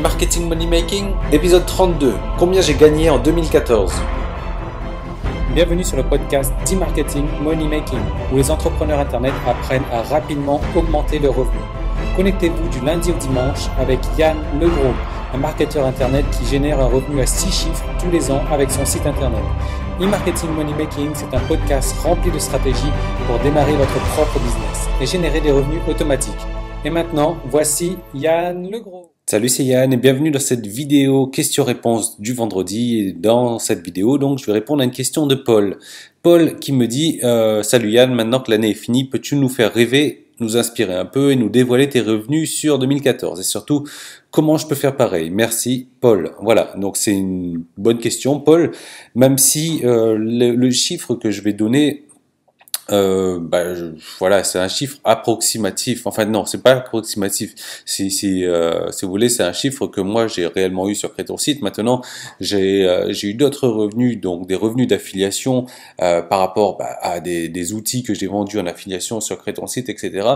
E-Marketing Money Making, épisode 32. Combien j'ai gagné en 2014? Bienvenue sur le podcast E-Marketing Money Making, où les entrepreneurs Internet apprennent à rapidement augmenter leurs revenus. Connectez-vous du lundi au dimanche avec Yann Legros, un marketeur Internet qui génère un revenu à 6 chiffres tous les ans avec son site Internet. E-Marketing Money Making, c'est un podcast rempli de stratégies pour démarrer votre propre business et générer des revenus automatiques. Et maintenant, voici Yann Legros. Salut, c'est Yann et bienvenue dans cette vidéo question-réponse du vendredi. Et dans cette vidéo, donc, je vais répondre à une question de Paul. Paul qui me dit Salut Yann, maintenant que l'année est finie, peux-tu nous faire rêver, nous inspirer un peu et nous dévoiler tes revenus sur 2014? Et surtout, comment je peux faire pareil? Merci Paul. Voilà, donc c'est une bonne question Paul, même si le chiffre que je vais donner, voilà, c'est un chiffre approximatif. Enfin non, c'est pas approximatif. Si vous voulez, c'est un chiffre que moi j'ai réellement eu sur Crée ton site. Maintenant, j'ai eu d'autres revenus, donc des revenus d'affiliation par rapport à des outils que j'ai vendus en affiliation sur Crée ton site, etc.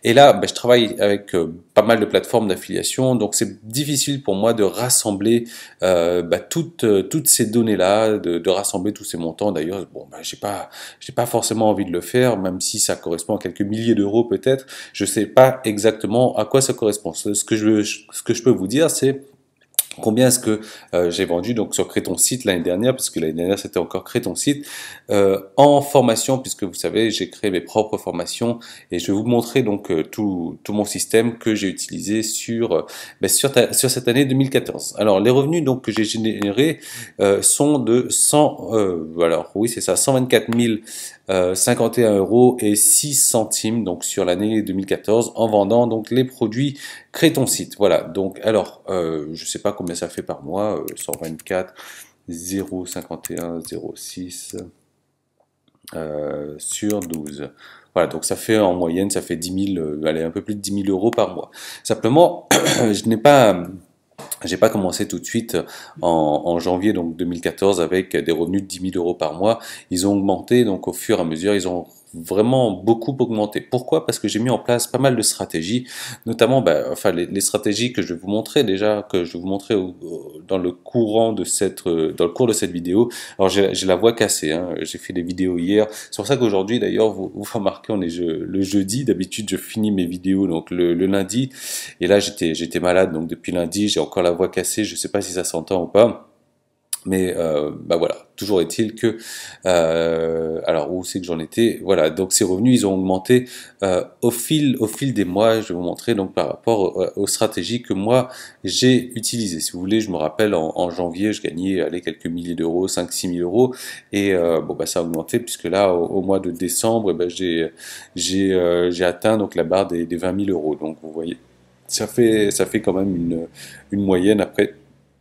Et là, je travaille avec pas mal de plateformes d'affiliation, donc c'est difficile pour moi de rassembler toutes ces données-là, de rassembler tous ces montants. D'ailleurs, j'ai pas forcément envie de le faire, même si ça correspond à quelques milliers d'euros peut-être. Je sais pas exactement à quoi ça correspond. Ce que je peux vous dire, c'est combien est-ce que j'ai vendu donc sur Crée ton site l'année dernière, parce que l'année dernière c'était encore Crée ton site, en formation, puisque vous savez j'ai créé mes propres formations et je vais vous montrer donc tout mon système que j'ai utilisé sur cette année 2014. Alors les revenus donc que j'ai générés sont de 124 051 euros et 6 centimes donc sur l'année 2014 en vendant donc les produits Crée ton site. Voilà, donc alors je sais pas combien ça fait par mois, 124 051 06 sur 12. Voilà, donc ça fait en moyenne, ça fait 10 000, allez, un peu plus de 10 000 euros par mois. Simplement, j'ai pas commencé tout de suite en janvier donc 2014 avec des revenus de 10 000 euros par mois. Ils ont augmenté donc au fur et à mesure, ils ont vraiment beaucoup augmenté. Pourquoi? Parce que j'ai mis en place pas mal de stratégies, notamment les stratégies que je vais vous montrer déjà, que je vais vous montrer dans le cours de cette vidéo. Alors j'ai la voix cassée, hein. J'ai fait des vidéos hier. C'est pour ça qu'aujourd'hui d'ailleurs vous remarquez on est le jeudi. D'habitude je finis mes vidéos donc le lundi. Et là j'étais malade donc depuis lundi j'ai encore la voix cassée. Je sais pas si ça s'entend ou pas. Mais voilà, toujours est-il que alors où c'est que j'en étais? Voilà, donc ces revenus ils ont augmenté au fil des mois. Je vais vous montrer donc par rapport aux stratégies que moi j'ai utilisées. Si vous voulez, je me rappelle en janvier, je gagnais quelques milliers d'euros, 5-6 000 euros, et ça a augmenté puisque là au mois de décembre, j'ai atteint donc la barre des 20 000 euros. Donc vous voyez, ça fait quand même une moyenne après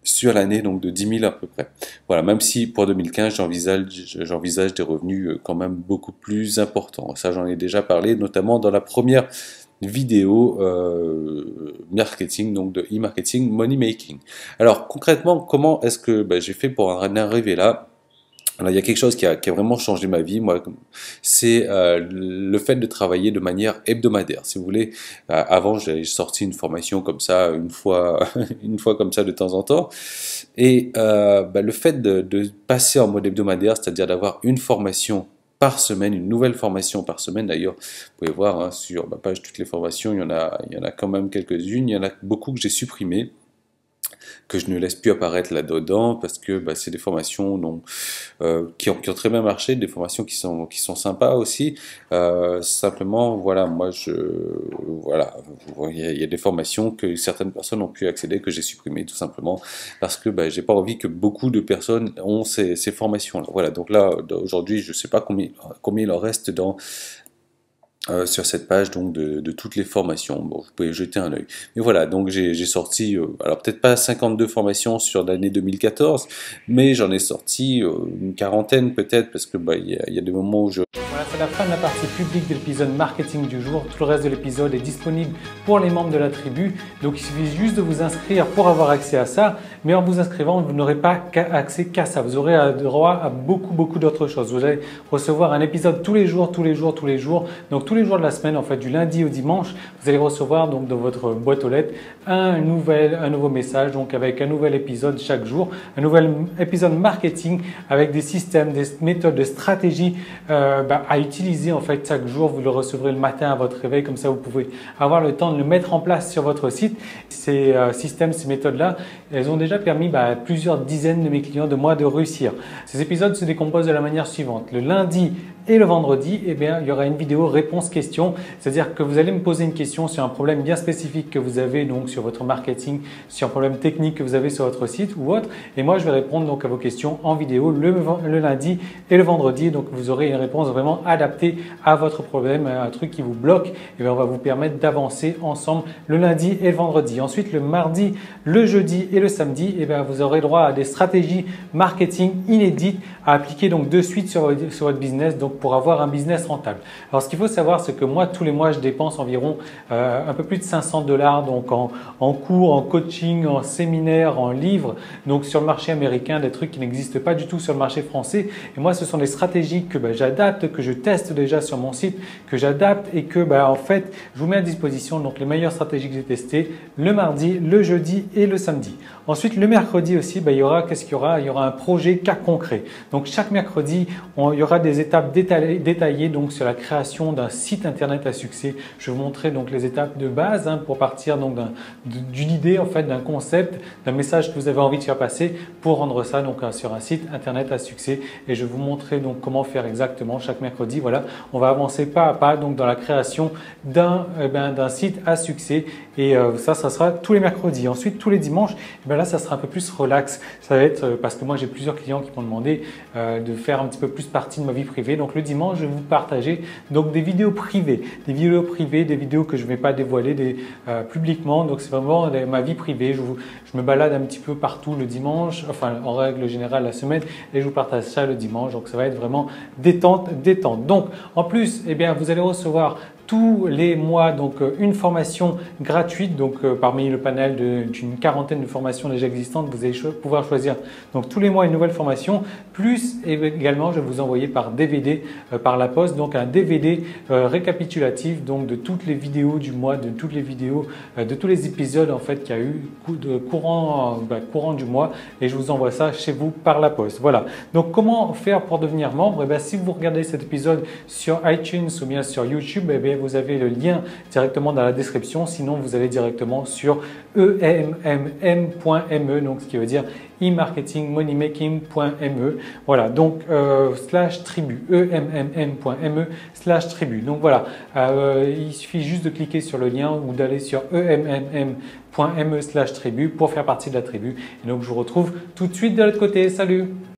sur l'année donc de 10 000 à peu près. Voilà, même si pour 2015 j'envisage des revenus quand même beaucoup plus importants. Ça j'en ai déjà parlé notamment dans la première vidéo marketing, donc de e-marketing money making. Alors concrètement, comment est-ce que j'ai fait pour en arriver là? Alors, il y a quelque chose qui a vraiment changé ma vie, moi, c'est le fait de travailler de manière hebdomadaire. Si vous voulez, avant, j'ai sorti une formation comme ça, une fois comme ça de temps en temps. Et le fait de passer en mode hebdomadaire, c'est-à-dire d'avoir une formation par semaine, une nouvelle formation par semaine. D'ailleurs, vous pouvez voir sur ma page toutes les formations, il y en a quand même quelques-unes. Il y en a beaucoup que j'ai supprimées, que je ne laisse plus apparaître là-dedans parce que c'est des formations qui ont très bien marché, des formations qui sont sympas aussi. Simplement, voilà, il y a des formations que certaines personnes ont pu accéder, que j'ai supprimées tout simplement parce que j'ai pas envie que beaucoup de personnes ont ces formations-là. Voilà, donc là, aujourd'hui, je sais pas combien il en reste sur cette page donc de toutes les formations. Bon, vous pouvez jeter un œil. Mais voilà, donc j'ai sorti, alors peut-être pas 52 formations sur l'année 2014, mais j'en ai sorti une quarantaine peut-être, parce que il y a des moments où Voilà, c'est la fin de la partie publique de l'épisode marketing du jour. Tout le reste de l'épisode est disponible pour les membres de la tribu. Donc il suffit juste de vous inscrire pour avoir accès à ça. Mais en vous inscrivant, vous n'aurez pas accès qu'à ça. Vous aurez droit à beaucoup d'autres choses. Vous allez recevoir un épisode tous les jours. Donc tous les jours de la semaine, en fait, du lundi au dimanche, vous allez recevoir donc dans votre boîte aux lettres un nouveau message, donc avec un nouvel épisode chaque jour, un nouvel épisode marketing avec des systèmes, des méthodes, des stratégies à utiliser en fait chaque jour. Vous le recevrez le matin à votre réveil, comme ça vous pouvez avoir le temps de le mettre en place sur votre site. Ces systèmes, ces méthodes-là, elles ont déjà permis à plusieurs dizaines de mes clients de moi de réussir. Ces épisodes se décomposent de la manière suivante. Le lundi et le vendredi, il y aura une vidéo réponse-question, c'est-à-dire que vous allez me poser une question sur un problème bien spécifique que vous avez donc sur votre marketing, sur un problème technique que vous avez sur votre site ou autre, et moi je vais répondre donc à vos questions en vidéo le lundi et le vendredi. Donc vous aurez une réponse vraiment adaptée à votre problème, un truc qui vous bloque, et on va vous permettre d'avancer ensemble le lundi et le vendredi. Ensuite, le mardi, le jeudi et le samedi, vous aurez droit à des stratégies marketing inédites à appliquer donc de suite sur votre business, donc pour avoir un business rentable. Alors ce qu'il faut savoir, c'est que moi tous les mois je dépense environ un peu plus de 500 $ donc en cours, en coaching, en séminaire, en livres, donc sur le marché américain, des trucs qui n'existent pas du tout sur le marché français. Et moi ce sont des stratégies que j'adapte, que je teste déjà sur mon site, que j'adapte et que en fait je vous mets à disposition donc les meilleures stratégies que j'ai testées le mardi, le jeudi et le samedi. Ensuite le mercredi aussi, il y aura un projet cas concret. Donc chaque mercredi il y aura des étapes détaillées donc sur la création d'un site internet à succès. Je vais vous montrer donc les étapes de base pour partir donc d'une idée en fait, d'un concept, d'un message que vous avez envie de faire passer pour rendre ça donc sur un site internet à succès. Et je vais vous montrer donc comment faire exactement chaque mercredi. Voilà, on va avancer pas à pas donc dans la création d'un site à succès. Et ça sera tous les mercredis. Ensuite, tous les dimanches, là, ça sera un peu plus relax. Ça va être parce que moi, j'ai plusieurs clients qui m'ont demandé de faire un petit peu plus partie de ma vie privée. Donc, le dimanche, je vais vous partager donc des vidéos privées, des vidéos que je ne vais pas dévoiler publiquement. Donc, c'est vraiment ma vie privée. Je me balade un petit peu partout le dimanche, enfin, en règle générale la semaine, et je vous partage ça le dimanche. Donc, ça va être vraiment détente. Donc, en plus, vous allez recevoir tous les mois donc une formation gratuite donc parmi le panel d'une quarantaine de formations déjà existantes. Vous allez pouvoir choisir donc tous les mois une nouvelle formation, plus également je vais vous envoyer par DVD par la poste donc un DVD récapitulatif donc de toutes les vidéos du mois, de toutes les vidéos de tous les épisodes en fait qu'il y a eu courant du mois, et je vous envoie ça chez vous par la poste. Voilà, donc comment faire pour devenir membre? Si vous regardez cet épisode sur iTunes ou bien sur YouTube, vous avez le lien directement dans la description. Sinon, vous allez directement sur emmm.me, donc ce qui veut dire e-marketing-moneymaking.me. Voilà, donc /tribu, emmm.me/tribu. Donc voilà, il suffit juste de cliquer sur le lien ou d'aller sur emmm.me/tribu pour faire partie de la tribu. Et donc, je vous retrouve tout de suite de l'autre côté. Salut!